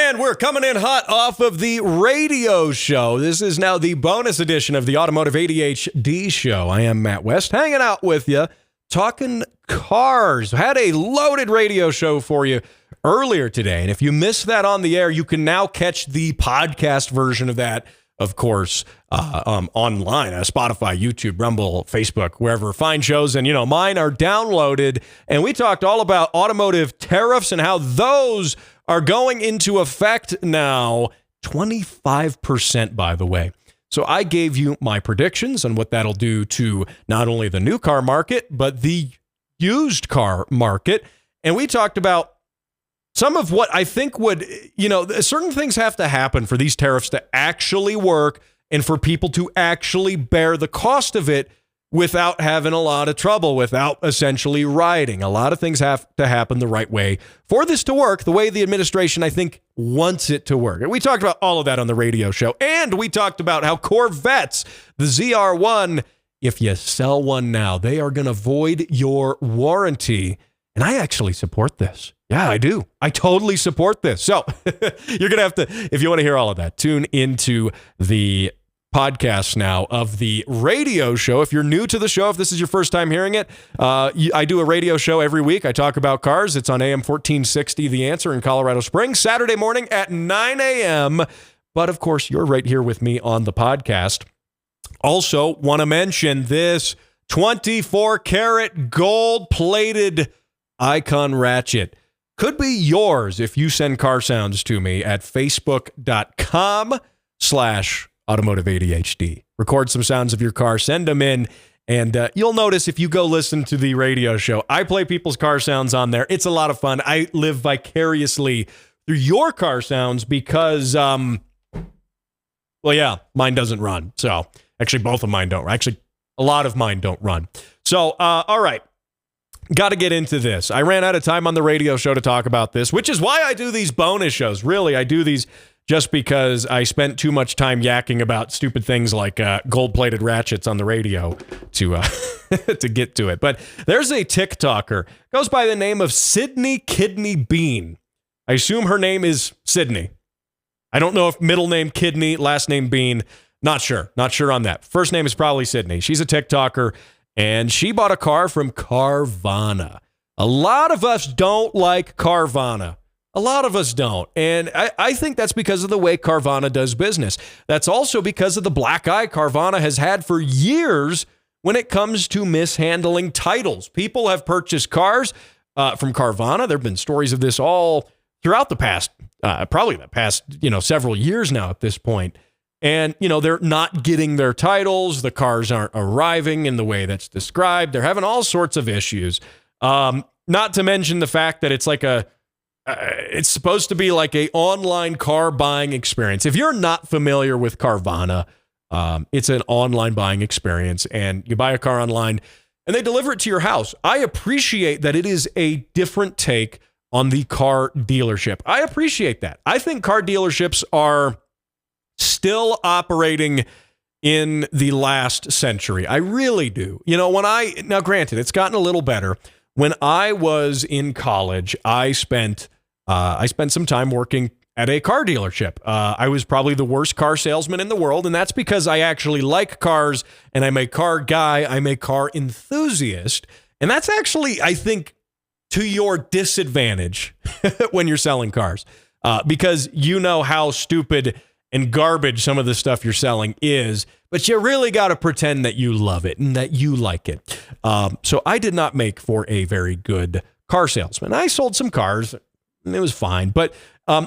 And we're coming in hot off of the radio show. This is now the bonus edition of the Automotive ADHD show. I am Matt West, hanging out with you, talking cars. Had a loaded radio show for you earlier today. And if you missed that on the air, you can now catch the podcast version of that, of course, online, Spotify, YouTube, Rumble, Facebook, wherever fine shows. And, mine are downloaded. And we talked all about automotive tariffs and how those are going into effect now, 25%, by the way. So I gave you my predictions on what that'll do to not only the new car market, but the used car market. And we talked about some of what I think would, certain things have to happen for these tariffs to actually work and for people to actually bear the cost of it without having a lot of trouble, without essentially rioting. A lot of things have to happen the right way for this to work, the way the administration, I think, wants it to work. And we talked about all of that on the radio show. And we talked about how Corvettes, the ZR1, if you sell one now, they are going to void your warranty. And I actually support this. Yeah, I do. I totally support this. So you're going to have to, if you want to hear all of that, tune into the podcast now of the radio show. If you're new to the show, if this is your first time hearing it, I do a radio show every week. I talk about cars. It's on AM 1460, The Answer in Colorado Springs, Saturday morning at 9 a.m. But of course, you're right here with me on the podcast. Also, want to mention this 24-karat gold-plated Icon ratchet. Could be yours if you send car sounds to me at facebook.com/Automotive ADHD. Record some sounds of your car, send them in, and you'll notice if you go listen to the radio show, I play people's car sounds on there. It's a lot of fun. I live vicariously through your car sounds because, mine doesn't run. So actually, both of mine don't. Actually, a lot of mine don't run. So, all right. Got to get into this. I ran out of time on the radio show to talk about this, which is why I do these bonus shows. Really, I do these just because I spent too much time yakking about stupid things like gold-plated ratchets on the radio to to get to it. But there's a TikToker, goes by the name of Sydney Kidney Bean. I assume her name is Sydney. I don't know if middle name Kidney, last name Bean. Not sure on that. First name is probably Sydney. She's a TikToker. And she bought a car from Carvana. A lot of us don't like Carvana. A lot of us don't. And I think that's because of the way Carvana does business. That's also because of the black eye Carvana has had for years when it comes to mishandling titles. People have purchased cars from Carvana. There have been stories of this all throughout the past, several years now at this point. And, they're not getting their titles. The cars aren't arriving in the way that's described. They're having all sorts of issues. Not to mention the fact that it's like it's supposed to be like a online car buying experience. If you're not familiar with Carvana, it's an online buying experience, and you buy a car online and they deliver it to your house. I appreciate that it is a different take on the car dealership. I appreciate that. I think car dealerships are still operating in the last century. I really do. Now granted, it's gotten a little better. When I was in college, I spent some time working at a car dealership. I was probably the worst car salesman in the world, and that's because I actually like cars, and I'm a car guy. I'm a car enthusiast, and that's actually, I think, to your disadvantage when you're selling cars, because you know how stupid and garbage some of the stuff you're selling is, but you really got to pretend that you love it and that you like it. So I did not make for a very good car salesman. I sold some cars, and it was fine. But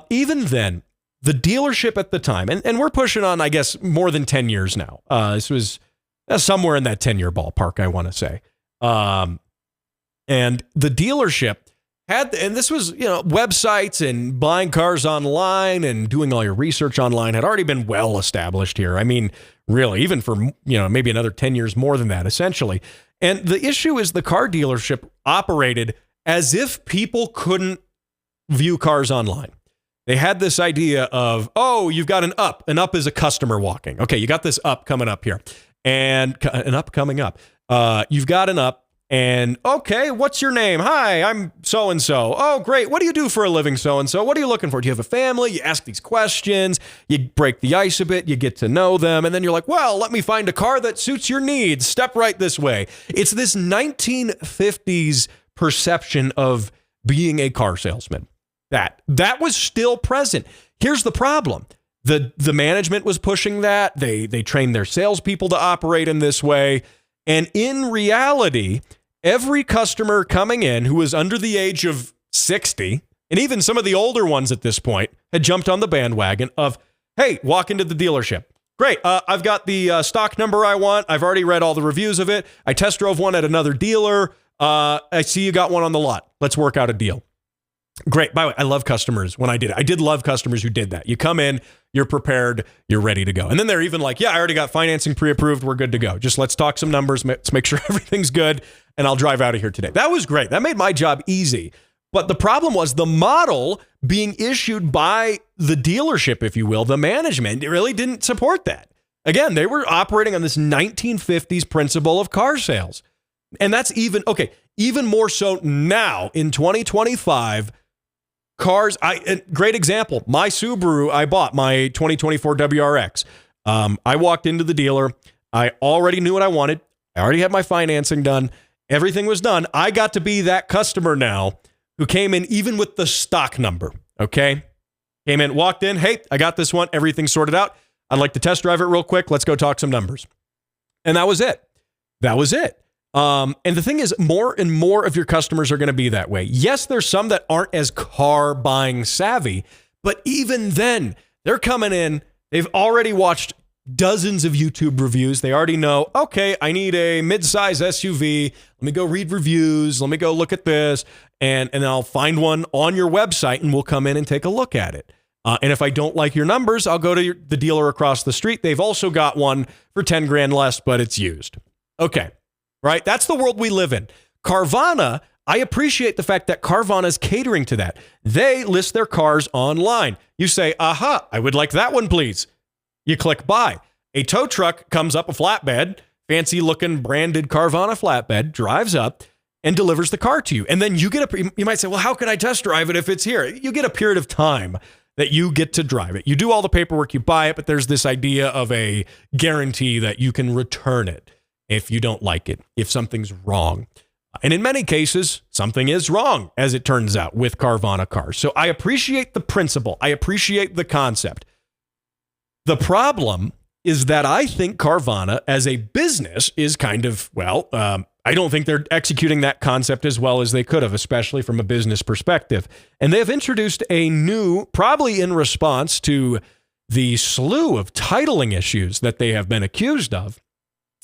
even then, the dealership at the time, and we're pushing on, I guess, more than 10 years now. This was somewhere in that 10-year ballpark, I want to say. And the dealership had, and this was, websites and buying cars online and doing all your research online had already been well established here. I mean, really, even for, maybe another 10 years more than that, essentially. And the issue is the car dealership operated as if people couldn't view cars online. They had this idea of, you've got an up. An up is a customer walking. Okay, you got this up coming up here and an up coming up. You've got an up. And, okay, what's your name? Hi, I'm so-and-so. Oh, great. What do you do for a living, so-and-so? What are you looking for? Do you have a family? You ask these questions. You break the ice a bit. You get to know them. And then you're like, well, let me find a car that suits your needs. Step right this way. It's this 1950s perception of being a car salesman. That was still present. Here's the problem. The management was pushing that. They trained their salespeople to operate in this way. And in reality, every customer coming in who was under the age of 60, and even some of the older ones at this point, had jumped on the bandwagon of, hey, walk into the dealership. Great. I've got the stock number I want. I've already read all the reviews of it. I test drove one at another dealer. I see you got one on the lot. Let's work out a deal. Great. By the way, I love customers when I did it. I did love customers who did that. You come in, you're prepared, you're ready to go. And then they're even like, yeah, I already got financing pre-approved. We're good to go. Just let's talk some numbers. Let's make sure everything's good. And I'll drive out of here today. That was great. That made my job easy. But the problem was the model being issued by the dealership, if you will, the management, it really didn't support that. Again, they were operating on this 1950s principle of car sales. And that's even more so now in 2025. Cars, great example. My Subaru, I bought my 2024 WRX. I walked into the dealer. I already knew what I wanted. I already had my financing done. Everything was done. I got to be that customer now who came in even with the stock number, okay? Came in, walked in. Hey, I got this one. Everything's sorted out. I'd like to test drive it real quick. Let's go talk some numbers. And that was it. And the thing is, more and more of your customers are going to be that way. Yes, there's some that aren't as car buying savvy, but even then, they're coming in. They've already watched dozens of YouTube reviews. They already know, okay, I need a mid-size SUV. Let me go read reviews. Let me go look at this. And then I'll find one on your website and we'll come in and take a look at it. And if I don't like your numbers, I'll go to the dealer across the street. They've also got one for 10 grand less, but it's used. Okay. Right? That's the world we live in. Carvana, I appreciate the fact that Carvana is catering to that. They list their cars online. You say, aha, I would like that one, please. You click buy. A tow truck comes up a flatbed, fancy looking branded Carvana flatbed, drives up and delivers the car to you. And then you might say, well, how can I test drive it if it's here? You get a period of time that you get to drive it. You do all the paperwork, you buy it, but there's this idea of a guarantee that you can return it if you don't like it, if something's wrong. And in many cases, something is wrong, as it turns out, with Carvana cars. So I appreciate the principle. I appreciate the concept. The problem is that I think Carvana as a business is kind of, I don't think they're executing that concept as well as they could have, especially from a business perspective. And they have introduced a new, probably in response to the slew of titling issues that they have been accused of,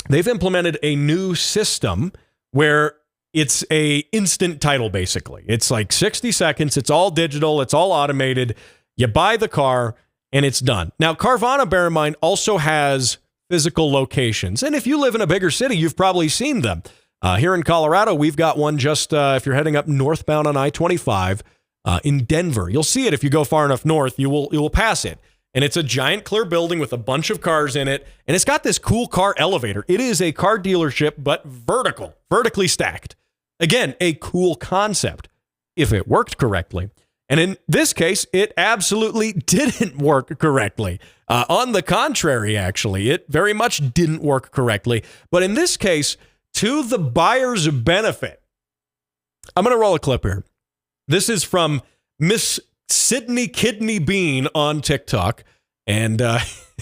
they've implemented a new system where it's a instant title, basically. It's like 60 seconds. It's all digital. It's all automated. You buy the car and it's done. Now, Carvana, bear in mind, also has physical locations. And if you live in a bigger city, you've probably seen them. Here in Colorado, we've got one just if you're heading up northbound on I-25 in Denver. You'll see it if you go far enough north. You will pass it. And it's a giant clear building with a bunch of cars in it. And it's got this cool car elevator. It is a car dealership, but vertically stacked. Again, a cool concept if it worked correctly. And in this case, it absolutely didn't work correctly. On the contrary, actually, it very much didn't work correctly. But in this case, to the buyer's benefit, I'm going to roll a clip here. This is from Miss Sydney Kidney Bean on TikTok. And here's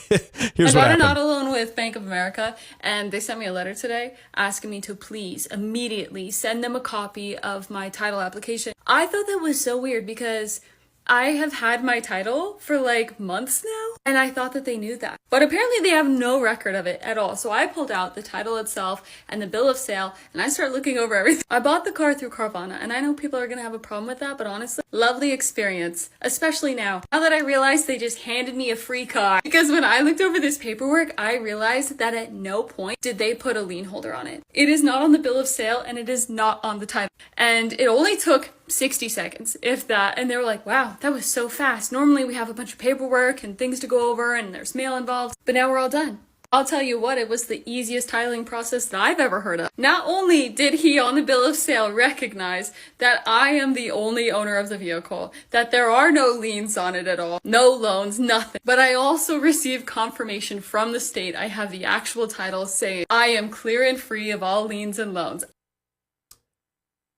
what happened. I got an auto loan with Bank of America, and they sent me a letter today asking me to please immediately send them a copy of my title application. I thought that was so weird because I have had my title for like months now, and I thought that they knew that. But apparently they have no record of it at all. So I pulled out the title itself and the bill of sale, and I started looking over everything. I bought the car through Carvana, and I know people are gonna have a problem with that, but honestly, lovely experience, especially now. Now that I realized they just handed me a free car. Because when I looked over this paperwork, I realized that at no point did they put a lien holder on it. It is not on the bill of sale, and it is not on the title. And it only took 60 seconds, if that. And they were like, wow, that was so fast. Normally we have a bunch of paperwork and things to go over and there's mail involved, but now we're all done. I'll tell you what, it was the easiest titling process that I've ever heard of. Not only did he on the bill of sale recognize that I am the only owner of the vehicle, that there are no liens on it at all, no loans, nothing, but I also received confirmation from the state I have the actual title saying I am clear and free of all liens and loans.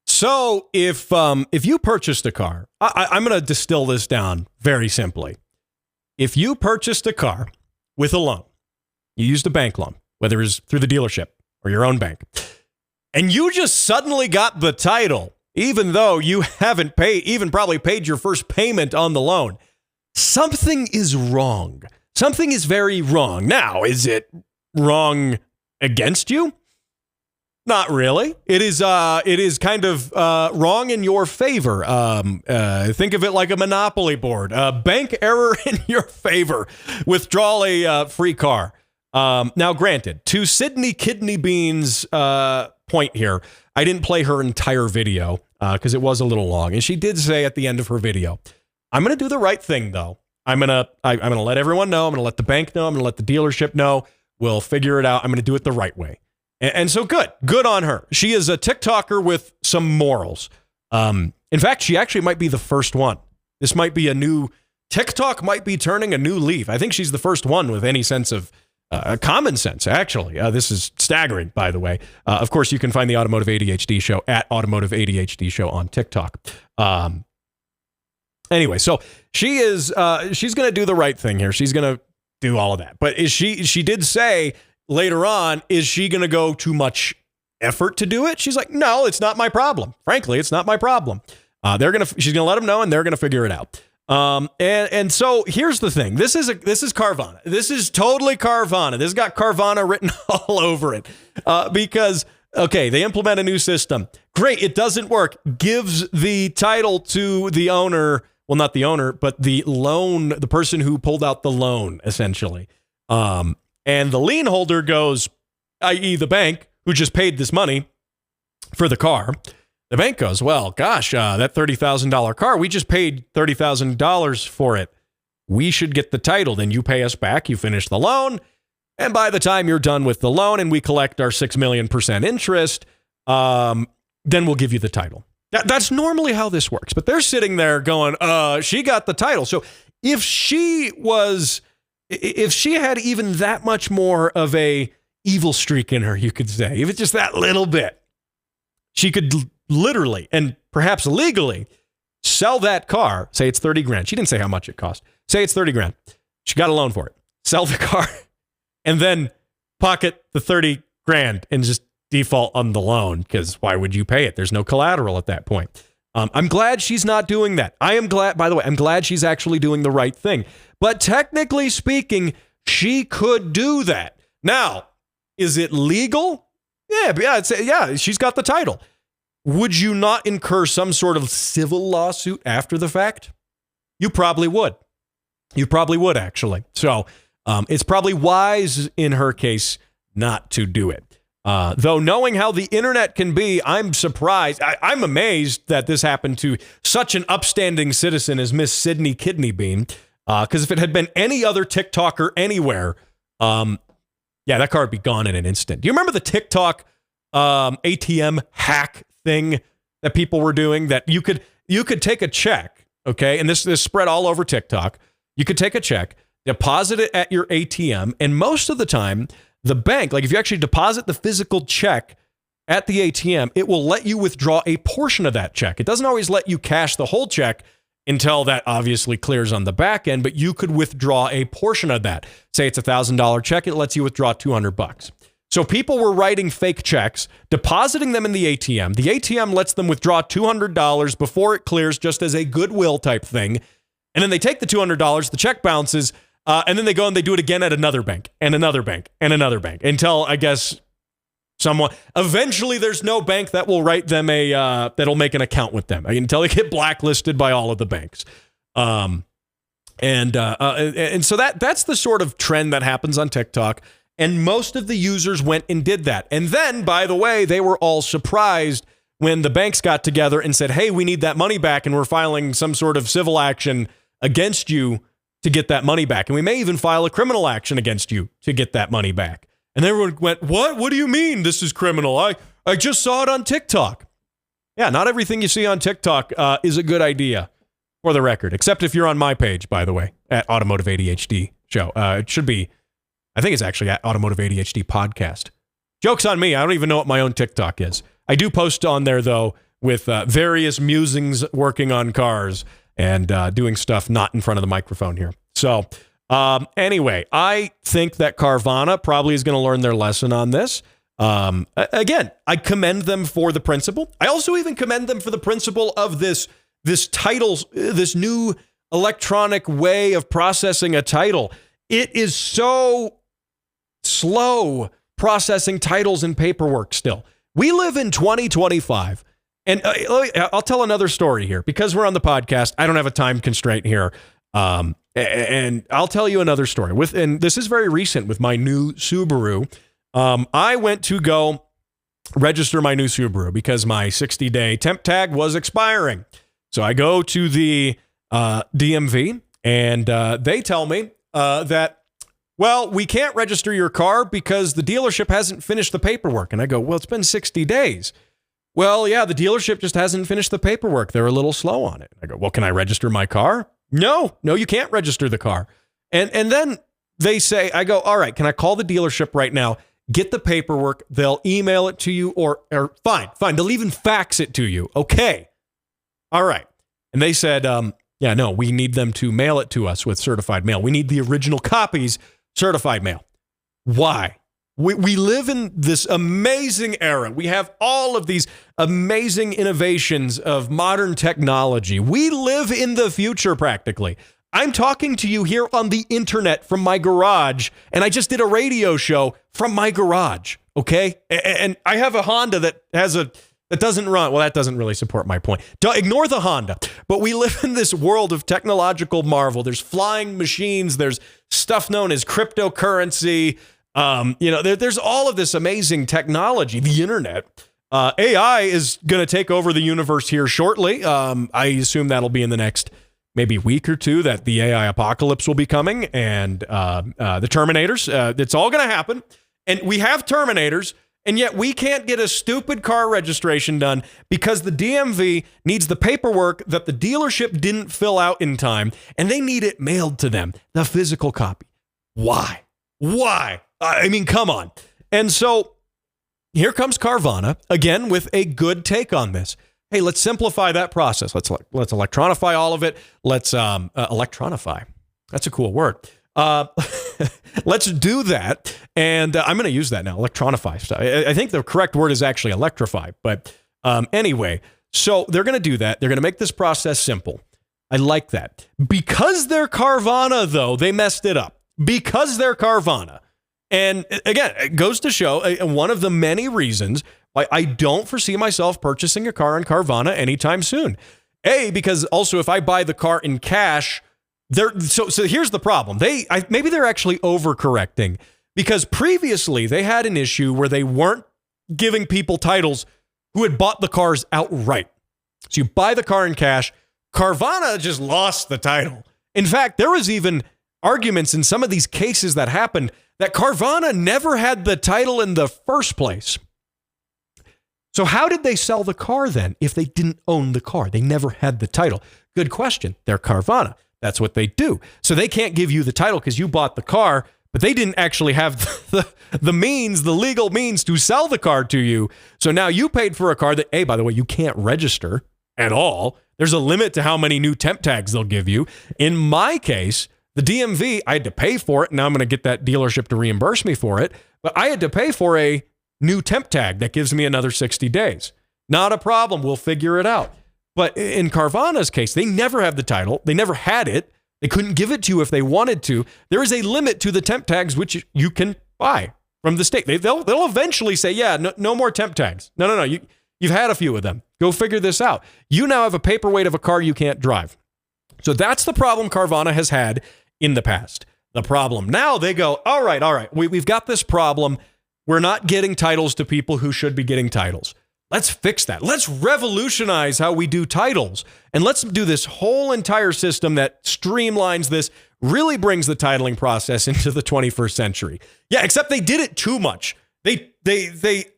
So if you purchased a car, I'm going to distill this down very simply. If you purchased a car with a loan, you used a bank loan, whether it's through the dealership or your own bank, and you just suddenly got the title, even though you haven't probably paid your first payment on the loan, something is wrong. Something is very wrong. Now, is it wrong against you? Not really. It is kind of wrong in your favor. Think of it like a monopoly board. Bank error in your favor. Withdraw a free car. Now, granted, to Sydney Kidney Beans' point here, I didn't play her entire video because it was a little long, and she did say at the end of her video, "I'm going to do the right thing, though. I'm gonna let everyone know. I'm gonna let the bank know. I'm gonna let the dealership know. We'll figure it out. I'm gonna do it the right way." And so good on her. She is a TikToker with some morals. In fact, she actually might be the first one. This might be TikTok might be turning a new leaf. I think she's the first one with any sense of common sense, actually. This is staggering, by the way. Of course, you can find the Automotive ADHD Show at Automotive ADHD Show on TikTok. Anyway, so she's going to do the right thing here. She's going to do all of that. But she did say later on, is she going to go too much effort to do it? She's like, no, it's not my problem. Frankly, it's not my problem. She's going to let them know, and they're going to figure it out. And so here's the thing. This is Carvana. This is totally Carvana. This has got Carvana written all over it. Because, okay, they implement a new system. Great. It doesn't work. Gives the title to the owner. Well, not the owner, but the person who pulled out the loan, essentially. And the lien holder goes, i.e. the bank, who just paid this money for the car. The bank goes, well, gosh, that $30,000 car, we just paid $30,000 for it. We should get the title. Then you pay us back. You finish the loan. And by the time you're done with the loan and we collect our 6 million % interest, then we'll give you the title. That's normally how this works. But they're sitting there going, she got the title. So if she had even that much more of a evil streak in her, you could say, if it's just that little bit, she could literally and perhaps legally sell that car. Say it's 30 grand. She didn't say how much it cost. Say it's 30 grand. She got a loan for it. Sell the car and then pocket the 30 grand and just default on the loan, because why would you pay it? There's no collateral at that point. I'm glad she's not doing that. I'm glad she's actually doing the right thing. But technically speaking, she could do that. Now, is it legal? Yeah, she's got the title. Would you not incur some sort of civil lawsuit after the fact? You probably would. You probably would, actually. So it's probably wise in her case not to do it. Though knowing how the internet can be, I'm surprised. I'm amazed that this happened to such an upstanding citizen as Miss Sydney Kidney Bean. Because if it had been any other TikToker anywhere, that car would be gone in an instant. Do you remember the TikTok ATM hack thing that people were doing? That you could take a check, okay, and this spread all over TikTok. You could take a check, deposit it at your ATM, and most of the time, the bank, like if you actually deposit the physical check at the ATM, it will let you withdraw a portion of that check. It doesn't always let you cash the whole check until that obviously clears on the back end, but you could withdraw a portion of that. Say it's $1,000 check, it lets you withdraw $200. So people were writing fake checks, depositing them in the ATM. The ATM lets them withdraw $200 before it clears, just as a goodwill type thing. And then they take the $200, the check bounces, and then they go and they do it again at another bank and another bank and another bank until, I guess, eventually there's no bank that will write them that'll make an account with them until they get blacklisted by all of the banks. And so that's the sort of trend that happens on TikTok. And most of the users went and did that. And then, by the way, they were all surprised when the banks got together and said, hey, we need that money back and we're filing some sort of civil action against you to get that money back. And we may even file a criminal action against you to get that money back. And everyone went, what? What do you mean this is criminal? I just saw it on TikTok. Yeah, not everything you see on TikTok is a good idea, for the record, except if you're on my page, by the way, at Automotive ADHD Show. It should be, I think it's actually at Automotive ADHD Podcast. Joke's on me. I don't even know what my own TikTok is. I do post on there, though, with various musings working on cars and doing stuff not in front of the microphone here. So anyway, I think that Carvana probably is going to learn their lesson on this. Again, I commend them for the principle. I also even commend them for the principle of this titles, this new electronic way of processing a title. It is so slow processing titles and paperwork still. We live in 2025. And I'll tell another story here because we're on the podcast. I don't have a time constraint here. And I'll tell you another story and this is very recent with my new Subaru. I went to go register my new Subaru because my 60-day temp tag was expiring. So I go to the DMV and they tell me that, well, we can't register your car because the dealership hasn't finished the paperwork. And I go, well, it's been 60 days. Well, yeah, the dealership just hasn't finished the paperwork. They're a little slow on it. I go, well, can I register my car? No, you can't register the car. And then they say, I go, all right, can I call the dealership right now? Get the paperwork. They'll email it to you or fine. They'll even fax it to you. Okay. All right. And they said, yeah, no, we need them to mail it to us with certified mail. We need the original copies, certified mail. Why? We live in this amazing era. We have all of these amazing innovations of modern technology. We live in the future practically. I'm talking to you here on the internet from my garage, and I just did a radio show from my garage, okay? And I have a Honda that doesn't run. Well, that doesn't really support my point. Ignore the Honda. But we live in this world of technological marvel. There's flying machines. There's stuff known as cryptocurrency. There's all of this amazing technology, the internet. AI is going to take over the universe here shortly. I assume that'll be in the next maybe week or two that the AI apocalypse will be coming and the Terminators. It's all going to happen. And we have Terminators, and yet we can't get a stupid car registration done because the DMV needs the paperwork that the dealership didn't fill out in time, and they need it mailed to them, the physical copy. Why? I mean, come on. And so here comes Carvana, again, with a good take on this. Hey, let's simplify that process. Let's electronify all of it. Let's electronify. That's a cool word. Let's do that. And I'm going to use that now, electronify stuff. I think the correct word is actually electrify. But anyway, so they're going to do that. They're going to make this process simple. I like that. Because they're Carvana, though, they messed it up. Because they're Carvana. And again, it goes to show one of the many reasons why I don't foresee myself purchasing a car on Carvana anytime soon. Because also if I buy the car in cash, so here's the problem. Maybe they're actually overcorrecting because previously they had an issue where they weren't giving people titles who had bought the cars outright. So you buy the car in cash, Carvana just lost the title. In fact, there was even arguments in some of these cases that happened that Carvana never had the title in the first place. So how did they sell the car then if they didn't own the car? They never had the title. Good question. They're Carvana. That's what they do. So they can't give you the title because you bought the car, but they didn't actually have the legal means to sell the car to you. So now you paid for a car that, by the way, you can't register at all. There's a limit to how many new temp tags they'll give you. In my case, the DMV, I had to pay for it. Now I'm going to get that dealership to reimburse me for it. But I had to pay for a new temp tag that gives me another 60 days. Not a problem. We'll figure it out. But in Carvana's case, they never have the title. They never had it. They couldn't give it to you if they wanted to. There is a limit to the temp tags which you can buy from the state. They'll eventually say, no more temp tags. No. You've had a few of them. Go figure this out. You now have a paperweight of a car you can't drive. So that's the problem Carvana has had in the past. The problem now, they go, all right, we've got this problem. We're not getting titles to people who should be getting titles. Let's fix that. Let's revolutionize how we do titles. And let's do this whole entire system that streamlines this, really brings the titling process into the 21st century. Yeah, except they did it too much. They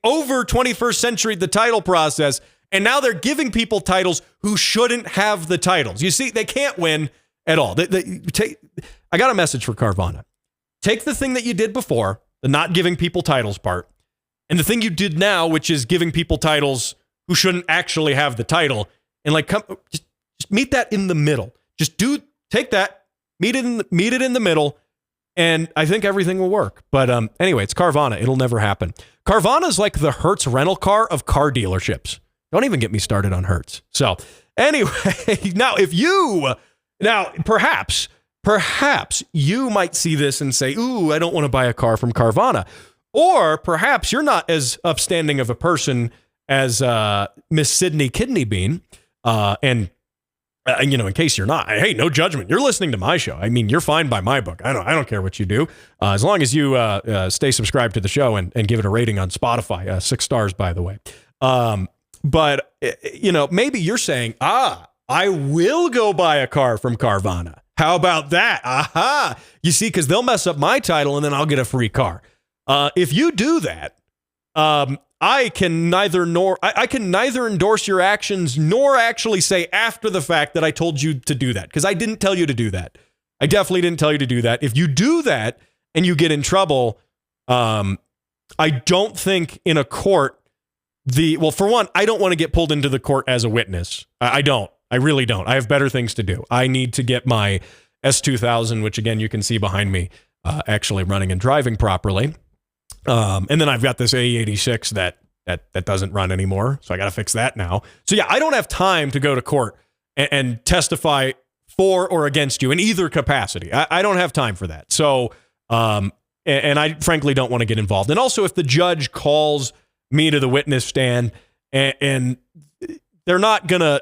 over 21st century the title process, and now they're giving people titles who shouldn't have the titles. You see, they can't win at all. I got a message for Carvana. Take the thing that you did before, the not giving people titles part, and the thing you did now, which is giving people titles who shouldn't actually have the title, and just meet that in the middle. Take that, meet it in the middle, and I think everything will work. But anyway, it's Carvana. It'll never happen. Carvana is like the Hertz rental car of car dealerships. Don't even get me started on Hertz. So anyway, perhaps you might see this and say, ooh, I don't want to buy a car from Carvana. Or perhaps you're not as upstanding of a person as Miss Sydney Kidney Bean. In case you're not, hey, no judgment. You're listening to my show. I mean, you're fine by my book. I don't care what you do. As long as you stay subscribed to the show and give it a rating on Spotify. 6 stars, by the way. But maybe you're saying, I will go buy a car from Carvana. How about that? Aha. You see, because they'll mess up my title and then I'll get a free car. If you do that, I can neither endorse your actions nor actually say after the fact that I told you to do that, because I didn't tell you to do that. I definitely didn't tell you to do that. If you do that and you get in trouble, I don't think in a court for one, I don't want to get pulled into the court as a witness. I don't. I really don't. I have better things to do. I need to get my S2000, which again you can see behind me, actually running and driving properly. And then I've got this A86 that doesn't run anymore. So I got to fix that now. So yeah, I don't have time to go to court and testify for or against you in either capacity. I don't have time for that. So, and I frankly don't want to get involved. And also if the judge calls me to the witness stand and it's not going to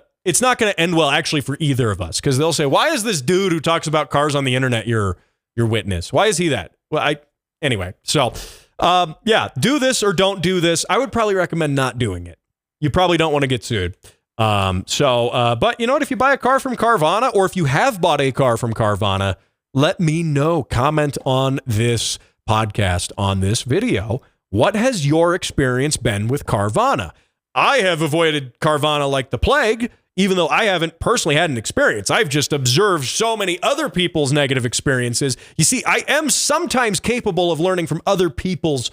end well actually for either of us. Cause they'll say, why is this dude who talks about cars on the internet your witness? Why is he that? Well, anyway, so do this or don't do this. I would probably recommend not doing it. You probably don't want to get sued. But you know what? If you buy a car from Carvana, or if you have bought a car from Carvana, let me know. Comment on this podcast, on this video. What has your experience been with Carvana? I have avoided Carvana like the plague, even though I haven't personally had an experience. I've just observed so many other people's negative experiences. You see, I am sometimes capable of learning from other people's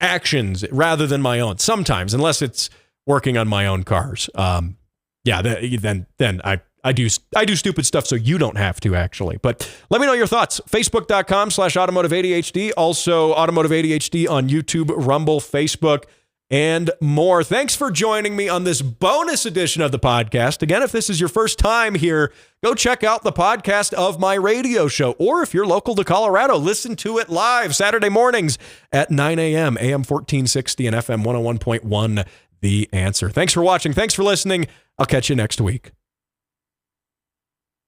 actions rather than my own. Sometimes, unless it's working on my own cars. Then I do stupid stuff so you don't have to, actually. But let me know your thoughts. Facebook.com/automotive-ADHD. Also, Automotive ADHD on YouTube, Rumble, Facebook, and more. Thanks for joining me on this bonus edition of the podcast. Again, if this is your first time here, go check out the podcast of my radio show. Or if you're local to Colorado, listen to it live Saturday mornings at 9 a.m., AM 1460 and FM 101.1, The Answer. Thanks for watching. Thanks for listening. I'll catch you next week.